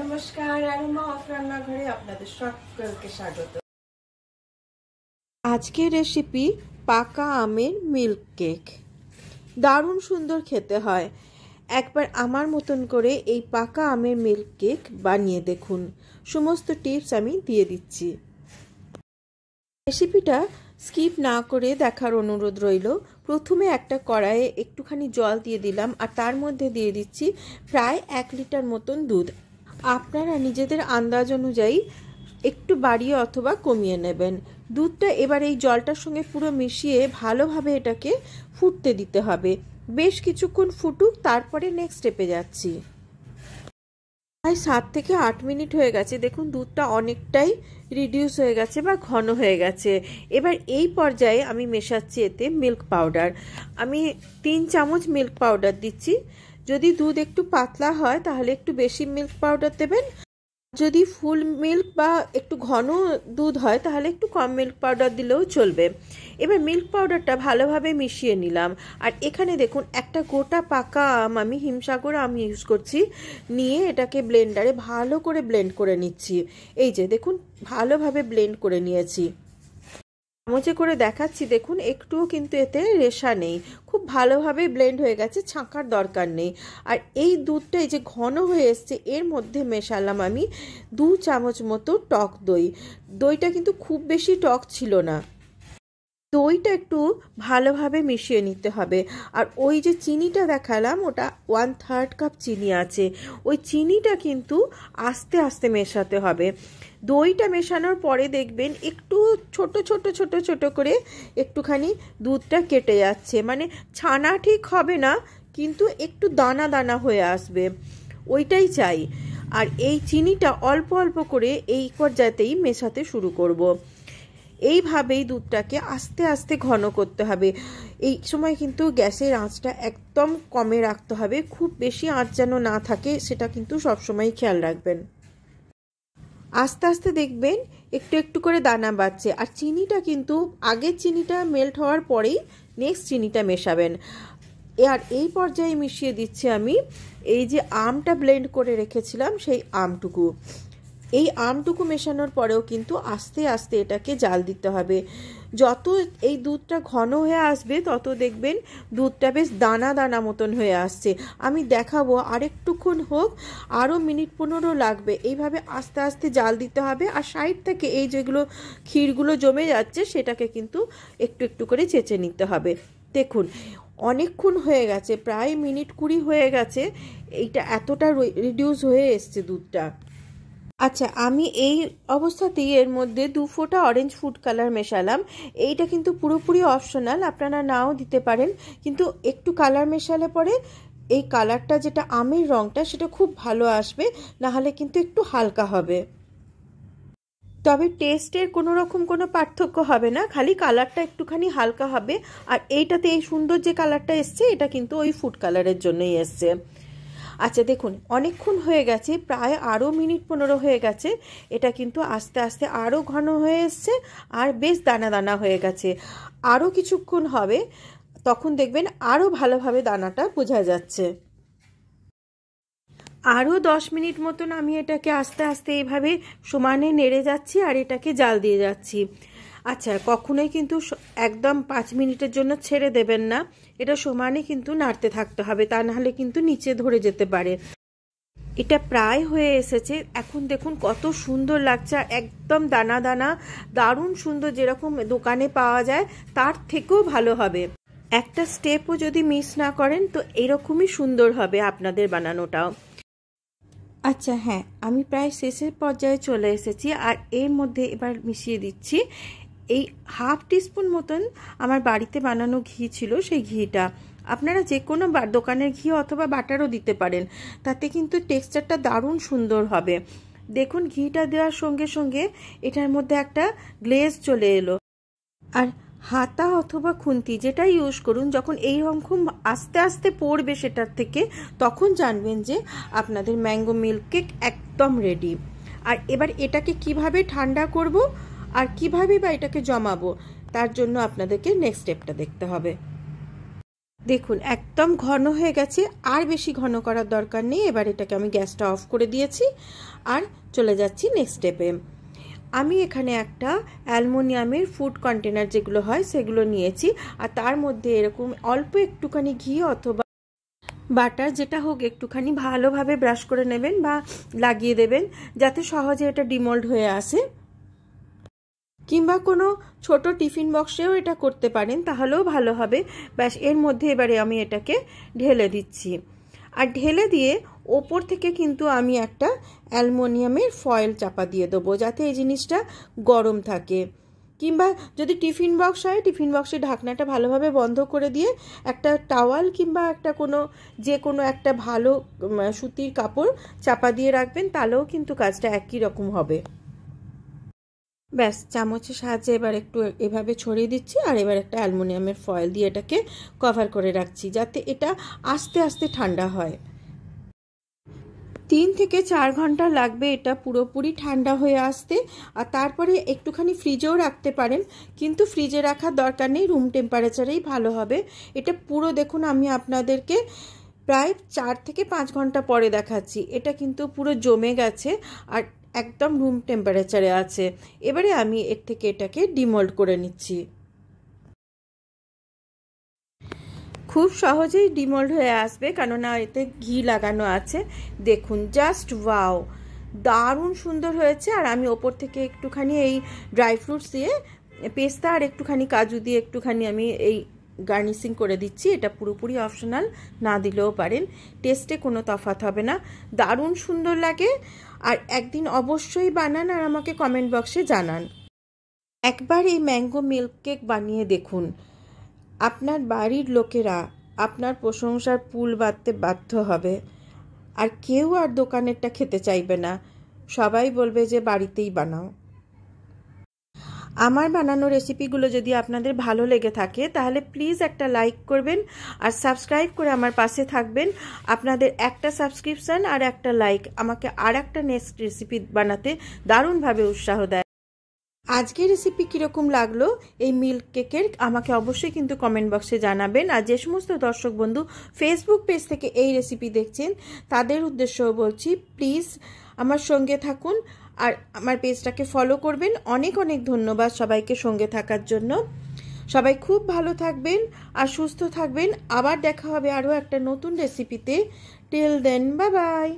নমস্কার, aroma of রান্নাঘরে আপনাদের সকলকে স্বাগত। আজকের রেসিপি পাকা আমের মিল্ক কেক। দারুণ সুন্দর খেতে হয়। একবার আমার মতন করে এই পাকা আমের মিল্ক কেক বানিয়ে দেখুন। সমস্ত টিপস আমি দিয়ে দিচ্ছি। রেসিপিটা স্কিপ না করে দেখার অনুরোধ রইল। প্রথমে একটা কড়াইয়ে একটুখানি জল দিয়ে দিলাম আর তার মধ্যে দিয়ে দিচ্ছি প্রায় 1 লিটার মতন দুধ। আপনারা নিজেদের আন্দাজ অনুযায়ী একটু বাড়িয়ে অথবা কমিয়ে নেবেন। দুধটা এবার এই জলটার সঙ্গে পুরো মিশিয়ে ভালোভাবে এটাকে ফুটতে দিতে হবে। বেশ কিছুক্ষণ ফুটুক, তারপরে নেক্সট স্টেপে যাচ্ছি। প্রায় 7 থেকে 8 মিনিট হয়ে গেছে। দেখুন দুধটা অনেকটাই রিডিউস হয়ে গেছে বা ঘন হয়ে গেছে। এবার এই পর্যায়ে আমি মেশাচ্ছি এতে মিল্ক পাউডার। আমি 3 চামচ মিল্ক পাউডার দিচ্ছি। যদি দুধ একটু পাতলা হয় তাহলে একটু বেশি মিল্ক পাউডার দেবেন। যদি ফুল মিল্ক বা একটু ঘন দুধ হয় তাহলে একটু কম মিল্ক পাউডার দিলেও চলবে। এবার মিল্ক পাউডারটা ভালোভাবে মিশিয়ে নিলাম। আর এখানে দেখুন একটা গোটা পাকা আম, আমি হিমসাগর আম ইউজ করছি, নিয়ে এটাকে ব্লেন্ডারে ভালো করে ব্লেন্ড করে নিচ্ছি। এই যে দেখুন ভালোভাবে ব্লেন্ড করে নিয়েছি। চামচে করে দেখাচ্ছি, দেখুন একটুও কিন্তু এতে রেশা নেই। খুব ভালোভাবে ব্লেন্ড হয়ে গেছে, ছাঁকার দরকার নেই। আর এই দুধটা এই যে ঘন হয়ে এসছে, এর মধ্যে মেশালাম আমি 2 চামচ মতো টক দই। দইটা কিন্তু খুব বেশি টক ছিল না। দইটা একটু ভালোভাবে মিশিয়ে নিতে হবে। আর ওই যে চিনিটা দেখালাম, ওটা 1/3 কাপ চিনি আছে। ওই চিনিটা কিন্তু আস্তে আস্তে মেশাতে হবে। দইটা মেশানোর পরে দেখবেন একটু ছোট ছোট ছোট ছোট করে একটুখানি দুধটা কেটে যাচ্ছে, মানে ছানা ঠিক হবে না, কিন্তু একটু দানা দানা হয়ে আসবে, ওইটাই চাই। আর এই চিনিটা অল্প অল্প করে এই পর্যায়েতেই মেশাতে শুরু করব। এইভাবেই দুধটাকে আস্তে আস্তে ঘন করতে হবে। এই সময় কিন্তু গ্যাসের আঁচটা একদম কমে রাখতে হবে, খুব বেশি আঁচ যেন না থাকে, সেটা কিন্তু সবসময় খেয়াল রাখবেন। আস্তে আস্তে দেখবেন একটু একটু করে দানা বাড়ছে। আর চিনিটা কিন্তু আগের চিনিটা মেল্ট হওয়ার পরেই নেক্সট চিনিটা মেশাবেন। আর এই পর্যায়ে মিশিয়ে দিচ্ছি আমি এই যে আমটা ব্লেন্ড করে রেখেছিলাম সেই আমটুকু। এই আমটুকু মেশানোর পরেও কিন্তু আস্তে আস্তে এটাকে জাল দিতে হবে। যত এই দুধটা ঘন হয়ে আসবে তত দেখবেন দুধটা বেশ দানা দানা মতন হয়ে আসছে। আমি দেখাবো আরেকটুক্ষণ হোক, আরও মিনিট 15 লাগবে। এইভাবে আস্তে আস্তে জাল দিতে হবে। আর সাইড থেকে এই যেগুলো ক্ষীরগুলো জমে যাচ্ছে সেটাকে কিন্তু একটু একটু করে চেঁচে নিতে হবে। দেখুন অনেকক্ষণ হয়ে গেছে, প্রায় মিনিট 20 হয়ে গেছে। এইটা এতটা রিডিউস হয়ে এসছে দুধটা। আচ্ছা, আমি এই অবস্থাতেই এর মধ্যে 2 ফোঁটা অরেঞ্জ ফুড কালার মেশালাম। এইটা কিন্তু পুরোপুরি অপশনাল, আপনারা নাও দিতে পারেন, কিন্তু একটু কালার মেশালে পরে এই কালারটা যেটা আমের রঙটা সেটা খুব ভালো আসবে, নাহলে কিন্তু একটু হালকা হবে। তবে টেস্টের কোনো রকম কোনো পার্থক্য হবে না, খালি কালারটা একটুখানি হালকা হবে। আর এইটাতে এই সুন্দর যে কালারটা এসছে এটা কিন্তু ওই ফুড কালারের জন্যই এসছে। আচ্ছা দেখুন অনেকক্ষণ হয়ে গেছে, প্রায় আরও মিনিট 15 হয়ে গেছে। এটা কিন্তু আস্তে আস্তে আরও ঘন হয়ে এসছে আর বেশ দানা দানা হয়ে গেছে। আরও কিছুক্ষণ হবে, তখন দেখবেন আরও ভালোভাবে দানাটা বোঝা যাচ্ছে। আরও 10 মিনিট মতন আমি এটাকে আস্তে আস্তে এইভাবে সমানে নেড়ে যাচ্ছি আর এটাকে জাল দিয়ে যাচ্ছি। আচ্ছা, কখনোই কিন্তু একদম 5 মিনিটের জন্য ছেড়ে দেবেন না, এটা সমানে কিন্তু নাড়তে থাকতে হবে, তা নাহলে কিন্তু নিচে ধরে যেতে পারে। এটা প্রায় হয়ে এসেছে। এখন দেখুন কত সুন্দর লাগছে, একদম দানা দানা, দারুণ সুন্দর, যেরকম দোকানে পাওয়া যায় তার থেকেও ভালো হবে। একটা স্টেপও যদি মিস না করেন তো এরকমই সুন্দর হবে আপনাদের বানানোটাও। আচ্ছা হ্যাঁ, আমি প্রায় শেষের পর্যায়ে চলে এসেছি। আর এর মধ্যে এবার মিশিয়ে দিচ্ছি এই 1/2 টিস্পুন মতন আমার বাড়িতে বানানো ঘি ছিল, সেই ঘিটা। আপনারা যে কোনো দোকানের ঘি অথবা বাটারও দিতে পারেন, তাতে কিন্তু টেক্সচারটা দারুণ সুন্দর হবে। দেখুন ঘিটা দেওয়ার সঙ্গে সঙ্গে এটার মধ্যে একটা গ্লেজ চলে এলো। আর হাতা অথবা খুন্তি যেটা ইউজ করুন, যখন এই রকম আস্তে আস্তে পড়বে সেটার থেকে, তখন জানবেন যে আপনাদের ম্যাঙ্গো মিল্ক কেক একদম রেডি। আর এবার এটাকে কিভাবে ঠান্ডা করব আর কিভাবে বা এটাকে জমাবো, তার জন্য আপনাদেরকে নেক্সট স্টেপটা দেখতে হবে। দেখুন একদম ঘন হয়ে গেছে, আর বেশি ঘন করার দরকার নেই। এবার এটাকে আমি গ্যাসটা অফ করে দিয়েছি আর চলে যাচ্ছি নেক্সট স্টেপে। আমি এখানে একটা অ্যালুমিনিয়ামের ফুড কন্টেনার যেগুলো হয় সেগুলো নিয়েছি, আর তার মধ্যে এরকম অল্প একটুখানি ঘি অথবা বাটার যেটা হোক একটুখানি ভালোভাবে ব্রাশ করে নেবেন বা লাগিয়ে দেবেন, যাতে সহজে এটা ডিমোল্ড হয়ে আসে। কিংবা কোনো ছোট টিফিন বক্সেও এটা করতে পারেন, তাহলেও ভালো হবে। ব্যাস, এর মধ্যে এবারে আমি এটাকে ঢেলে দিচ্ছি। আর ঢেলে দিয়ে ওপর থেকে কিন্তু আমি একটা অ্যালুমিনিয়ামের ফয়েল চাপা দিয়ে দেবো, যাতে এই জিনিসটা গরম থাকে। কিংবা যদি টিফিন বক্স হয়, টিফিন বক্সের ঢাকনাটা ভালোভাবে বন্ধ করে দিয়ে একটা টাওয়াল কিংবা একটা যে কোনো একটা ভালো সুতির কাপড় চাপা দিয়ে রাখবেন, তাহলেও কিন্তু কাজটা একই রকম হবে। ব্যাস, চামচের সাহায্যে এবার একটু এভাবে ছড়িয়ে দিচ্ছি, আর এবার একটা অ্যালুমিনিয়ামের ফয়েল দিয়ে এটাকে কভার করে রাখছি, যাতে এটা আস্তে আস্তে ঠান্ডা হয়। 3 থেকে 4 ঘন্টা লাগবে এটা পুরোপুরি ঠান্ডা হয়ে আসতে। আর তারপরে একটুখানি ফ্রিজেও রাখতে পারেন, কিন্তু ফ্রিজে রাখার দরকার নেই, রুম টেম্পারেচারেই ভালো হবে। এটা পুরো দেখুন, আমি আপনাদেরকে প্রায় 4 থেকে 5 ঘন্টা পরে দেখাচ্ছি। এটা কিন্তু পুরো জমে গেছে আর একদম রুম টেম্পারেচারে আছে। এবারে আমি এর থেকে এটাকে ডিমোল্ড করে নিচ্ছি। খুব সহজেই ডিমোল্ড হয়ে আসবে, কেননা এতে ঘি লাগানো আছে। দেখুন, জাস্ট ওয়াও, দারুণ সুন্দর হয়েছে। আর আমি ওপর থেকে একটুখানি এই ড্রাই ফ্রুটস দিয়ে, পেস্তা আর একটুখানি কাজু দিয়ে একটুখানি আমি এই গার্নিশিং করে দিচ্ছি। এটা পুরোপুরি অপশনাল, না দিলেও পারেন, টেস্টে কোনো তফাৎ হবে না, দারুণ সুন্দর লাগে। আর একদিন অবশ্যই বানান আর আমাকে কমেন্ট বক্সে জানান। একবার এই ম্যাঙ্গো মিল্ক কেক বানিয়ে দেখুন, আপনার বাড়ির লোকেরা আপনার প্রশংসার পুল বাঁধতে বাধ্য হবে। আর কেউ আর দোকানেরটা খেতে চাইবে না, সবাই বলবে যে বাড়িতেই বানাও। আমার বানানো রেসিপিগুলো যদি আপনাদের ভালো লেগে থাকে, তাহলে প্লিজ একটা লাইক করবেন আর সাবস্ক্রাইব করে আমার পাশে থাকবেন। আপনাদের একটা সাবস্ক্রিপশন আর একটা লাইক আমাকে আর একটা নেক্সট রেসিপি বানাতে দারুণভাবে উৎসাহ দেয়। আজকের রেসিপি কীরকম লাগলো এই মিল্ক কেকের, আমাকে অবশ্যই কিন্তু কমেন্ট বক্সে জানাবেন। আর যে সমস্ত দর্শক বন্ধু ফেসবুক পেজ থেকে এই রেসিপি দেখছেন, তাদের উদ্দেশ্যেও বলছি, প্লিজ আমার সঙ্গে থাকুন আর আমার পেজটাকে ফলো করবেন। অনেক অনেক ধন্যবাদ সবাইকে সঙ্গে থাকার জন্য। সবাই খুব ভালো থাকবেন আর সুস্থ থাকবেন। আবার দেখা হবে আরও একটা নতুন রেসিপিতে। Till then, bye by.